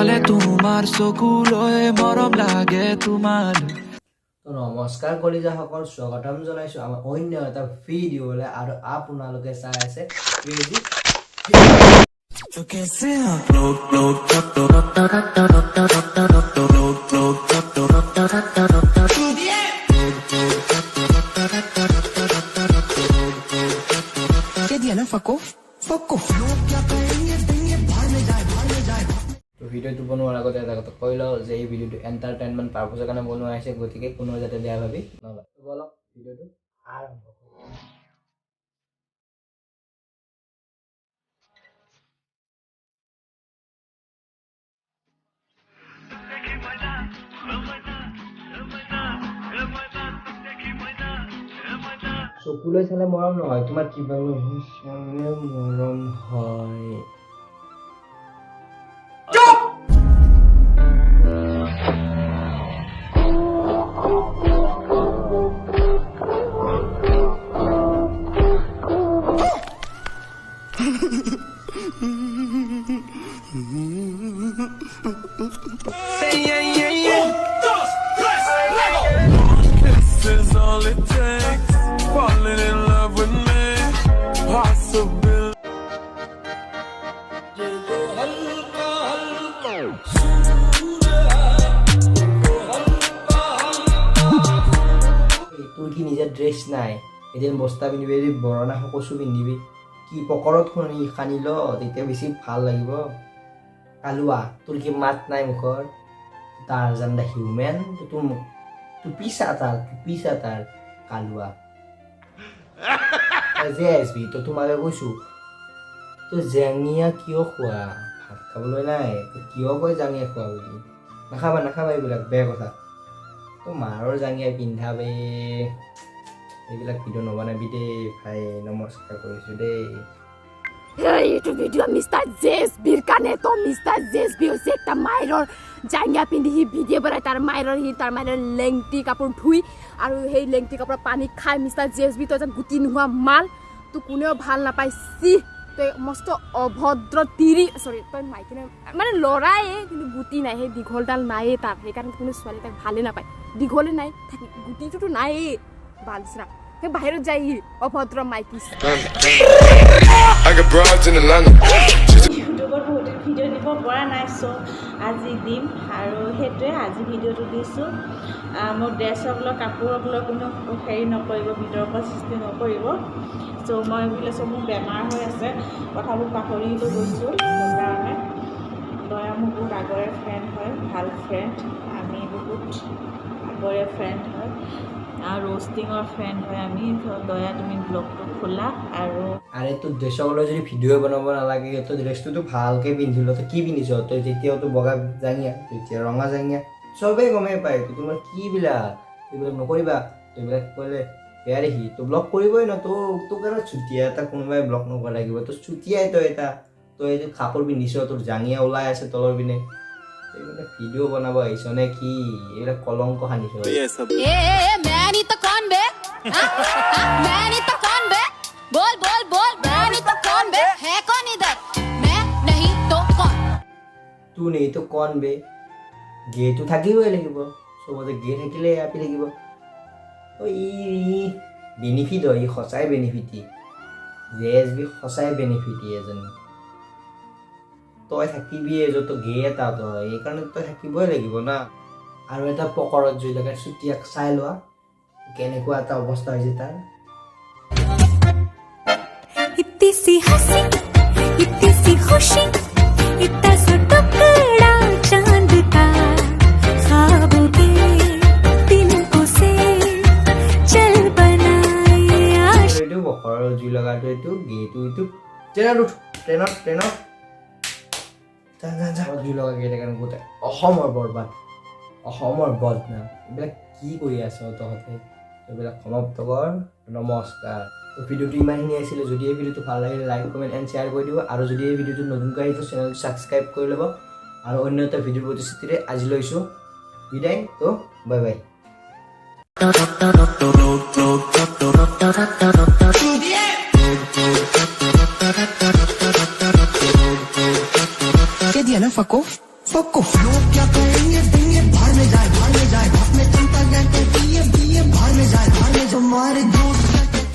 চালে তোমাৰ চকুলৈ মৰম লাগে তোমাৰ। নমস্কাৰ কলিজাসকল, স্বাগতম জনাইছো আমাৰ অন্য এটা ভিডিঅ'লৈ আৰু আপোনালোকে চাই আছে ক্ৰেজি। ভিডিঅ'টো বনোৱাৰ আগতে এটা কথা কৈ লওঁ যে এই ভিডিঅ'টো এণ্টাৰটেইনমেণ্ট পাৰপজৰ কাৰণে বনোৱা হৈছে, গতিকে কোনো যাতে বেয়া ভাবি নলয়। বলক ভিডিঅ'টো আৰম্ভ কৰোঁ। চকুলৈ চালে মৰম নহয়, তোমাৰ কিবা চালে মৰম হয়। This is all it takes, falling in love with me, possibility. তোৰ কি নিজৰ ড্ৰেছ নাই? এদিন বস্তা পিন্ধিবি, এদিন বৰণা কচু পিন্ধিবি, কি পকৰত সানি ল, তেতিয়া বেছি ভাল লাগিব। কালুৱা, তোৰ কি মাত নাই মুখৰ? তাৰ যেন দা হিউমেন, তোৰ পিছা তাৰ কালুৱা। যে আসবি তই তোমাকে কৈছো, তই জেঙীয়া কিয় খোৱা? ভাত খাবলৈ নাই, তই কিয় কয় জাঙিয়া খোৱা বুলি? নাখাবা এইবিলাক বেয়া কথা। তই মাৰৰ জাঙিয়া পিন্ধাবে, এইবিলাক ভিডিঅ' নবনাবি দেই ভাই। নমস্কাৰ কৰিছো দেই। এইটো ভিডিঅ' মিষ্টাৰ জেছবিৰ কাৰণে। তো মিষ্টাৰ জেছবি হৈছে একটা মাইৰৰ জাঙিয়া পিন্ধি সি ভিডিঅ' বনাই, তাৰ মাইৰৰ লেংটি কাপোৰ ধুই আৰু সেই লেংটি কাপোৰ পানী খাই। মিষ্টাৰ জেছবি তই যেন গুটি নোহোৱা মাল, তোক কোনেও ভাল নাপায়। তই মস্ত অভদ্ৰ তিৰি, চৰি তই মাইকিনে মানে ল'ৰাই কিন্তু গুটি নাই, সেই দীঘলডাল নায়েই তাৰ, সেইকাৰণে কোনো ছোৱালী তাক ভালেই নাপায়। দীঘলে নাই, থাকি গুটিটোতো নায়েই বালচৰা, সেই বাহিৰত যায় অভদ্ৰ মাইকী। I got broads in Atlanta. ইউটিউবত বহুতে ভিডিঅ' দিব পৰা নাই, চ' আজি দিম আৰু সেইটোৱে আজি ভিডিঅ'টো দিছোঁ। মোৰ ড্ৰেছক লৈ কাপোৰক লৈ কোনো হেৰি নকৰিব, বিতৰ্ক সৃষ্টি নকৰিব। চ' মই বোলে চব মোৰ বেমাৰ হৈ আছে, কথাবোৰ পাহৰিলৈ গৈছোঁ। সেইকাৰণে দয়া মোৰ বহুত আগৰে ফ্ৰেণ্ড হয়, ভাল ফ্ৰেণ্ড, আমি বহুত আগৰে ফ্ৰেণ্ড হয় আৰু ৰ'ষ্টিঙৰ ফ্ৰেণ্ড হয় আমি। দয়া তুমি ব্লগটো খোলা আৰু আৰে তোৰ ড্ৰেছক লৈ যদি ভিডিঅ' বনাব নালাগে, তই ড্ৰেছটোতো ভালকৈ পিন্ধি ল। তই কি পিন্ধিছ? তই যেতিয়াওতো বগা জাঙিয়া, তেতিয়া ৰঙা জাঙিয়া, চবেই গমেই পায়। তোমাৰ কিবিলাক এইবিলাক নকৰিবা। এইবিলাক কৰিলে বেয়া দেখি তই ব্লগ কৰিবই ন। তোক আৰু চুতীয়া এটা কোনোবাই ব্লগ নকৰিব লাগিব। তোৰ চুতীয়াই তই এইটো কাপোৰ পিন্ধিছ, তোৰ জাঙিয়া ওলাই আছে তলৰ পিনে, এইবিলাক ভিডিঅ' বনাব আহিছ নে কি? এইবিলাক কলংক সানিছ। तू नहीं तो कौन बे? गे तो থাকিবই লাগিব, সবতে গে থাকিলে আপি লাগিব। বেনিফিট হয়, সঁচাই বেনিফিট। জেএছবি সঁচাই বেনিফিট এজন। তই থাকিবি যত গে এটা, তই এইকাৰণে তই থাকিবই লাগিব না। আৰু এটা পকৰত জুই লগাই চুতীয়াক চাই লোৱা কেনেকুৱা এটা অৱস্থা হৈছে তাৰ। इतनी सी हंसी, इतनी सी खुशी, इतना सा टुकड़ा चांद का, ख्वाबों के तिनकों से चल बनाए आश। এইটো বকৰৰ জুই লগাটো, এইটো গেটো, এইটো ট্ৰেইনত জুই লগা গেট কাৰণে গোটেই অসমৰ বৰবাদ, অসমৰ বদনাম। এইবিলাক কি কৰি আছ তহঁতে? এইবিলাক সমাপ্ত কৰ। নমস্কাৰ। ভিডিঅ'টো ইমানখিনি আছিলে। যদি এই ভিডিঅ'টো ভাল লাগিলে লাইক কমেণ্ট এণ্ড শ্বেয়াৰ কৰি দিব, আৰু যদি এই ভিডিঅ'টো নতুনকৈ আহিছে চেনেলটো ছাবস্ক্ৰাইব কৰি ল'ব। আৰু অন্য এটা ভিডিঅ'ৰ প্ৰতিশ্ৰুতিৰে আজি লৈছোঁ বিদায়। তো bye bye. ¿Qué día no, Faco? सबको लोग क्या कहेंगे देंगे बाहर में जाए भाग में चलता गया तो बाहर में जाए जो हमारे दोस्त